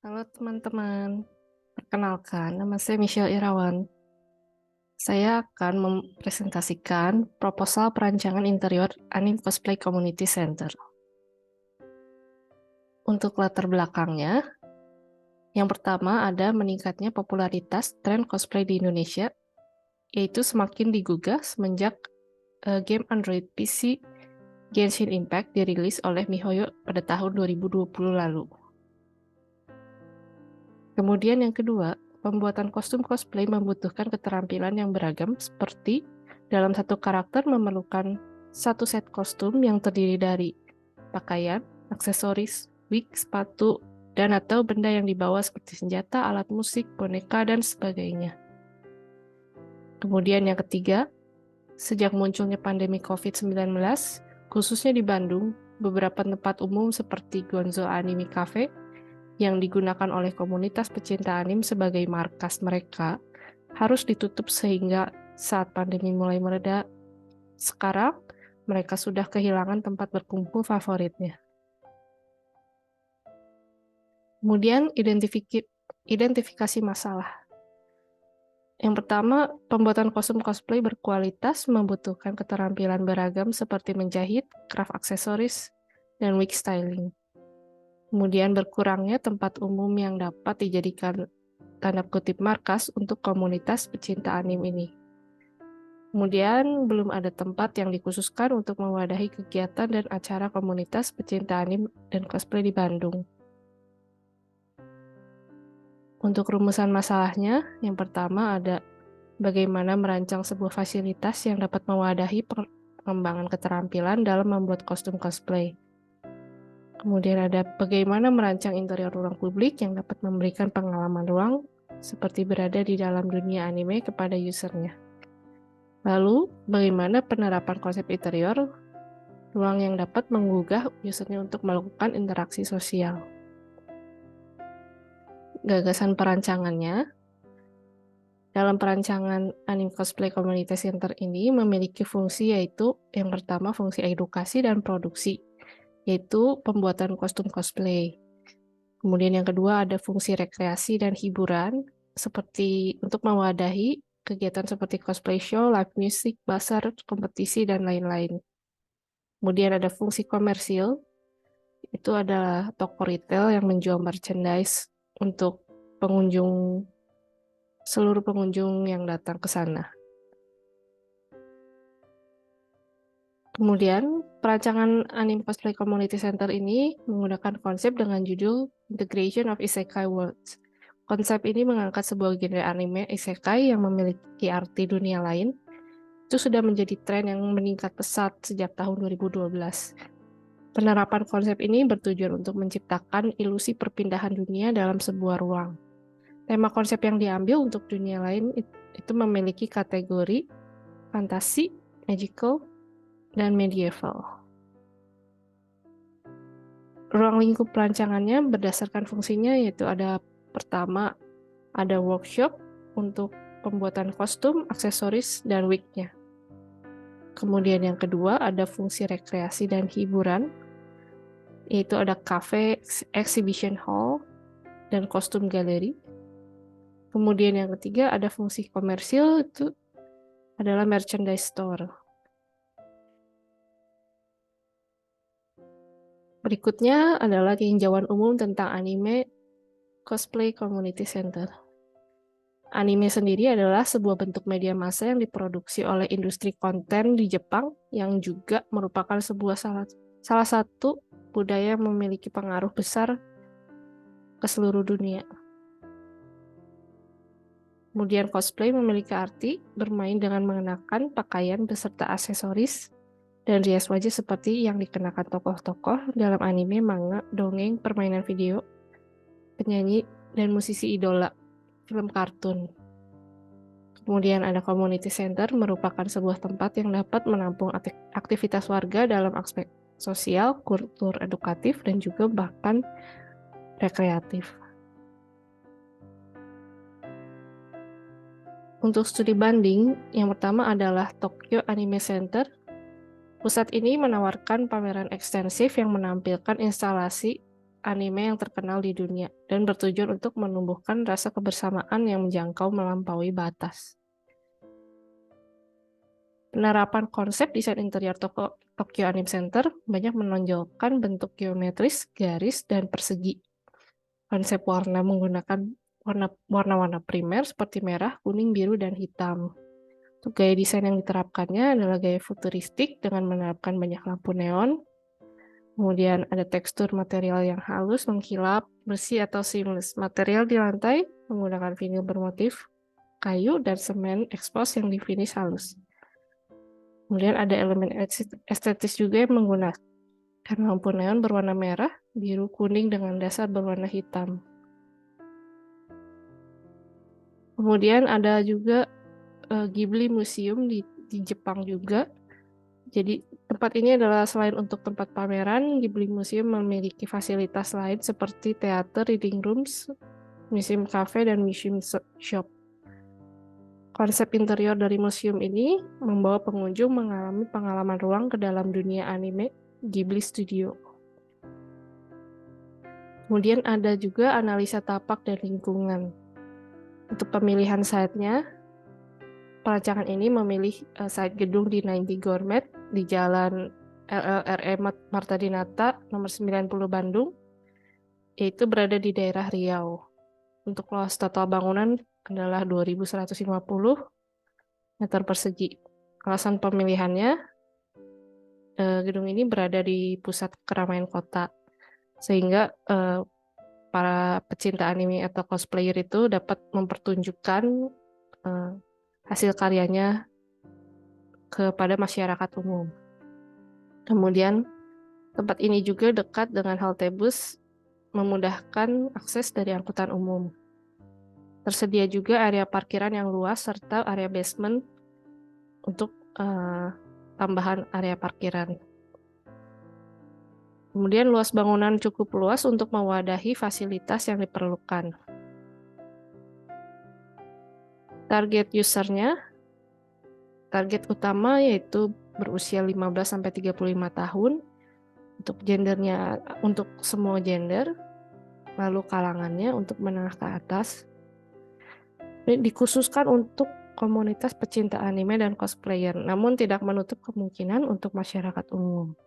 Halo teman-teman, perkenalkan nama saya Michelle Irawan. Saya akan mempresentasikan proposal perancangan interior Anime Cosplay Community Center. Untuk latar belakangnya, yang pertama ada meningkatnya popularitas tren cosplay di Indonesia, yaitu semakin digugah semenjak game Android PC Genshin Impact dirilis oleh MiHoYo pada tahun 2020 lalu. Kemudian yang kedua, pembuatan kostum cosplay membutuhkan keterampilan yang beragam seperti dalam satu karakter memerlukan satu set kostum yang terdiri dari pakaian, aksesoris, wig, sepatu, dan atau benda yang dibawa seperti senjata, alat musik, boneka, dan sebagainya. Kemudian yang ketiga, sejak munculnya pandemi COVID-19, khususnya di Bandung, beberapa tempat umum seperti Gonzo Anime Cafe yang digunakan oleh komunitas pecinta anime sebagai markas mereka harus ditutup sehingga saat pandemi mulai mereda, sekarang mereka sudah kehilangan tempat berkumpul favoritnya. Kemudian identifikasi masalah. Yang pertama, pembuatan kostum cosplay berkualitas membutuhkan keterampilan beragam seperti menjahit, craft aksesoris, dan wig styling. Kemudian berkurangnya tempat umum yang dapat dijadikan tanda kutip markas untuk komunitas pecinta anime ini. Kemudian belum ada tempat yang dikhususkan untuk mewadahi kegiatan dan acara komunitas pecinta anime dan cosplay di Bandung. Untuk rumusan masalahnya, yang pertama ada bagaimana merancang sebuah fasilitas yang dapat mewadahi pengembangan keterampilan dalam membuat kostum cosplay. Kemudian ada bagaimana merancang interior ruang publik yang dapat memberikan pengalaman ruang seperti berada di dalam dunia anime kepada usernya. Lalu, bagaimana penerapan konsep interior ruang yang dapat menggugah usernya untuk melakukan interaksi sosial. Gagasan perancangannya, dalam perancangan Anime Cosplay Community Center ini memiliki fungsi yaitu yang pertama fungsi edukasi dan produksi, yaitu pembuatan kostum cosplay. Kemudian yang kedua ada fungsi rekreasi dan hiburan, seperti untuk mewadahi kegiatan seperti cosplay show, live music, bazar, kompetisi, dan lain-lain. Kemudian ada fungsi komersil, itu adalah toko retail yang menjual merchandise untuk seluruh pengunjung yang datang ke sana. Kemudian, perancangan Anime Cosplay Community Center ini menggunakan konsep dengan judul Integration of Isekai Worlds. Konsep ini mengangkat sebuah genre anime isekai yang memiliki arti dunia lain. Itu sudah menjadi tren yang meningkat pesat sejak tahun 2012. Penerapan konsep ini bertujuan untuk menciptakan ilusi perpindahan dunia dalam sebuah ruang. Tema konsep yang diambil untuk dunia lain itu memiliki kategori fantasi, magical, dan medieval. Ruang lingkup perancangannya berdasarkan fungsinya yaitu ada pertama ada workshop untuk pembuatan kostum, aksesoris, dan wig-nya. Kemudian yang kedua ada fungsi rekreasi dan hiburan, yaitu ada cafe, exhibition hall, dan kostum galeri. Kemudian yang ketiga ada fungsi komersil, itu adalah merchandise store. Berikutnya adalah tinjauan umum tentang Anime Cosplay Community Center. Anime sendiri adalah sebuah bentuk media massa yang diproduksi oleh industri konten di Jepang yang juga merupakan salah satu budaya yang memiliki pengaruh besar ke seluruh dunia. Kemudian cosplay memiliki arti bermain dengan mengenakan pakaian beserta aksesoris dan rias wajah seperti yang dikenakan tokoh-tokoh dalam anime, manga, dongeng, permainan video, penyanyi, dan musisi idola film kartun. Kemudian ada community center merupakan sebuah tempat yang dapat menampung aktivitas warga dalam aspek sosial, kultur edukatif, dan juga bahkan rekreatif. Untuk studi banding, yang pertama adalah Tokyo Anime Center. Pusat ini menawarkan pameran ekstensif yang menampilkan instalasi anime yang terkenal di dunia dan bertujuan untuk menumbuhkan rasa kebersamaan yang menjangkau melampaui batas. Penerapan konsep desain interior Tokyo Anime Center banyak menonjolkan bentuk geometris, garis, dan persegi. Konsep warna menggunakan warna-warna primer seperti merah, kuning, biru, dan hitam. Untuk gaya desain yang diterapkannya adalah gaya futuristik dengan menerapkan banyak lampu neon. Kemudian ada tekstur material yang halus, mengkilap, bersih atau seamless. Material di lantai menggunakan vinil bermotif kayu dan semen expose yang di-finish halus. Kemudian ada elemen estetis juga yang menggunakan lampu neon berwarna merah, biru, kuning dengan dasar berwarna hitam. Kemudian ada juga Ghibli Museum di Jepang juga. Jadi tempat ini adalah selain untuk tempat pameran, Ghibli Museum memiliki fasilitas lain seperti teater, reading rooms, museum cafe, dan museum shop. Konsep interior dari museum ini membawa pengunjung mengalami pengalaman ruang ke dalam dunia anime Ghibli Studio. Kemudian ada juga analisa tapak dan lingkungan. Untuk pemilihan site-nya, perancangan ini memilih site gedung di 90 Gourmet di Jalan LLRE Marta Dinata nomor 90 Bandung, yaitu berada di daerah Riau. Untuk luas total bangunan adalah 2.150 meter persegi. Alasan pemilihannya, gedung ini berada di pusat keramaian kota, sehingga para pecinta anime atau cosplayer itu dapat mempertunjukkan hasil karyanya kepada masyarakat umum. Kemudian tempat ini juga dekat dengan halte bus, memudahkan akses dari angkutan umum. Tersedia juga area parkiran yang luas serta area basement untuk tambahan area parkiran. Kemudian luas bangunan cukup luas untuk mewadahi fasilitas yang diperlukan. Target usernya, target utama yaitu berusia 15-35 tahun, untuk gendernya untuk semua gender, lalu kalangannya untuk menengah ke atas. Dikhususkan untuk komunitas pecinta anime dan cosplayer, namun tidak menutup kemungkinan untuk masyarakat umum.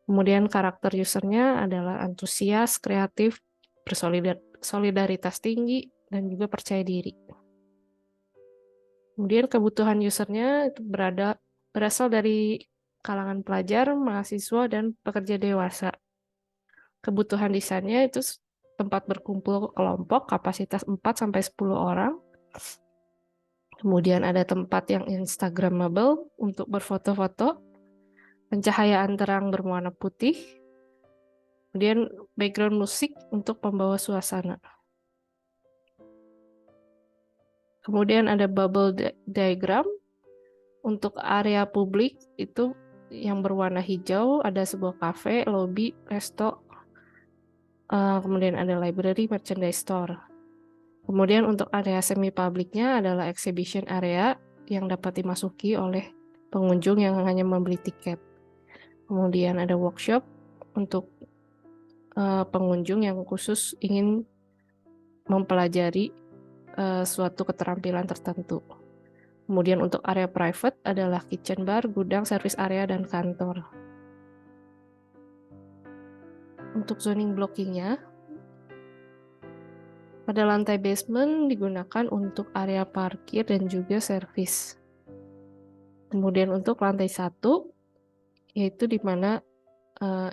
Kemudian karakter usernya adalah antusias, kreatif, bersolidaritas tinggi, dan juga percaya diri. Kemudian kebutuhan usernya itu berasal dari kalangan pelajar, mahasiswa, dan pekerja dewasa. Kebutuhan desainnya itu tempat berkumpul kelompok, kapasitas 4-10 orang. Kemudian ada tempat yang instagramable untuk berfoto-foto, pencahayaan terang berwarna putih, kemudian background musik untuk pembawa suasana. Kemudian ada bubble diagram untuk area publik itu yang berwarna hijau, ada sebuah cafe, lobby, resto, kemudian ada library, merchandise store. Kemudian untuk area semi-publiknya adalah exhibition area yang dapat dimasuki oleh pengunjung yang hanya membeli tiket. Kemudian ada workshop untuk pengunjung yang khusus ingin mempelajari suatu keterampilan tertentu. Kemudian untuk area private adalah kitchen bar, gudang, service area, dan kantor. Untuk zoning blockingnya, pada lantai basement digunakan untuk area parkir dan juga servis. Kemudian untuk lantai 1, yaitu di mana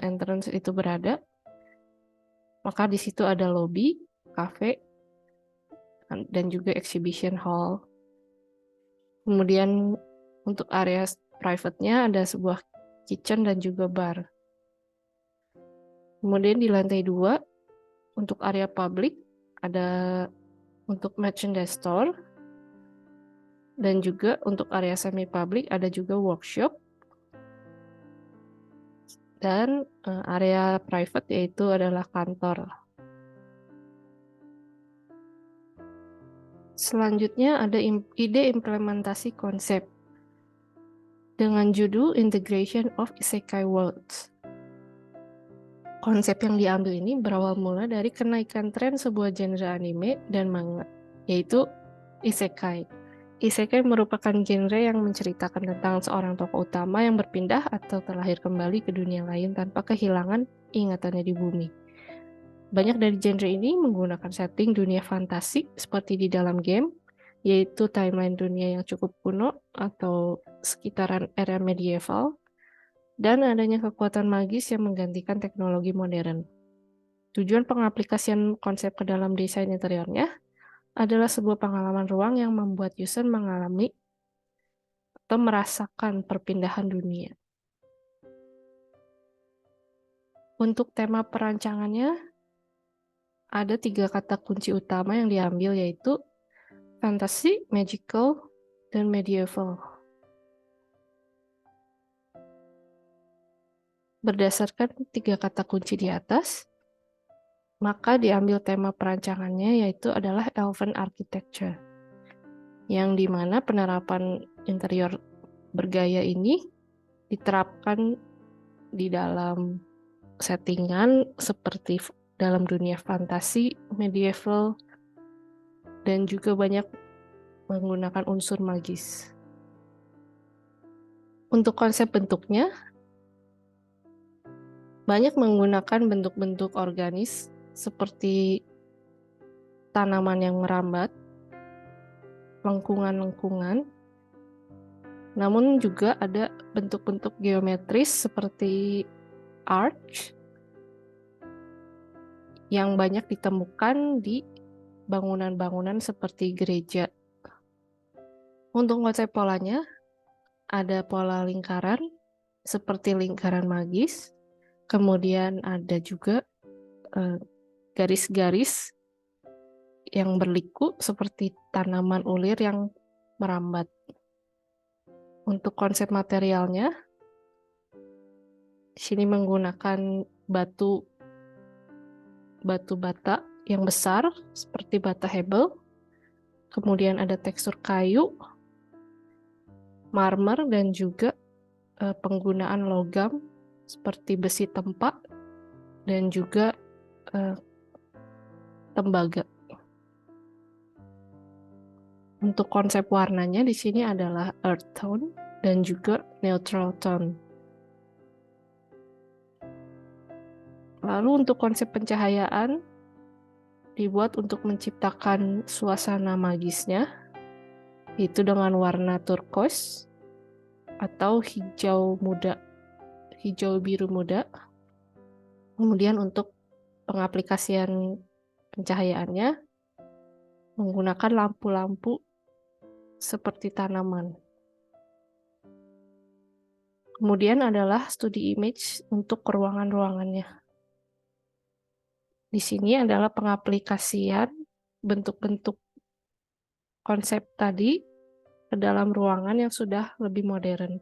entrance itu berada, maka di situ ada lobby, cafe, dan juga exhibition hall. Kemudian untuk area private-nya ada sebuah kitchen dan juga bar. Kemudian di lantai 2, untuk area public, ada untuk merchandise store, dan juga untuk area semi-public ada juga workshop, dan area private yaitu adalah kantor. Selanjutnya ada ide implementasi konsep dengan judul Integration of Isekai Worlds. Konsep yang diambil ini berawal mula dari kenaikan tren sebuah genre anime dan manga, yaitu isekai. Isekai merupakan genre yang menceritakan tentang seorang tokoh utama yang berpindah atau terlahir kembali ke dunia lain tanpa kehilangan ingatannya di bumi. Banyak dari genre ini menggunakan setting dunia fantasi seperti di dalam game, yaitu timeline dunia yang cukup kuno atau sekitaran era medieval, dan adanya kekuatan magis yang menggantikan teknologi modern. Tujuan pengaplikasian konsep ke dalam desain interiornya adalah sebuah pengalaman ruang yang membuat user mengalami atau merasakan perpindahan dunia. Untuk tema perancangannya, ada 3 kata kunci utama yang diambil, yaitu fantasy, magical, dan medieval. Berdasarkan 3 kata kunci di atas, maka diambil tema perancangannya yaitu adalah Elven Architecture, yang dimana penerapan interior bergaya ini diterapkan di dalam settingan seperti dalam dunia fantasi, medieval, dan juga banyak menggunakan unsur magis. Untuk konsep bentuknya, banyak menggunakan bentuk-bentuk organis seperti tanaman yang merambat, lengkungan-lengkungan, namun juga ada bentuk-bentuk geometris seperti arch yang banyak ditemukan di bangunan-bangunan seperti gereja. Untuk konsep polanya, ada pola lingkaran seperti lingkaran magis, kemudian ada juga garis-garis yang berliku seperti tanaman ulir yang merambat. Untuk konsep materialnya, di sini menggunakan batu bata yang besar seperti bata hebel, kemudian ada tekstur kayu, marmer, dan juga penggunaan logam seperti besi tempa dan juga tembaga. Untuk konsep warnanya di sini adalah earth tone dan juga neutral tone. Lalu untuk konsep pencahayaan dibuat untuk menciptakan suasana magisnya, itu dengan warna turquoise atau hijau muda, hijau biru muda. Kemudian untuk pengaplikasian pencahayaannya menggunakan lampu-lampu seperti tanaman. Kemudian adalah studi image untuk ruangan-ruangannya. Di sini adalah pengaplikasian bentuk-bentuk konsep tadi ke dalam ruangan yang sudah lebih modern.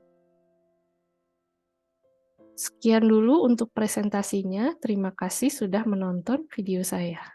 Sekian dulu untuk presentasinya. Terima kasih sudah menonton video saya.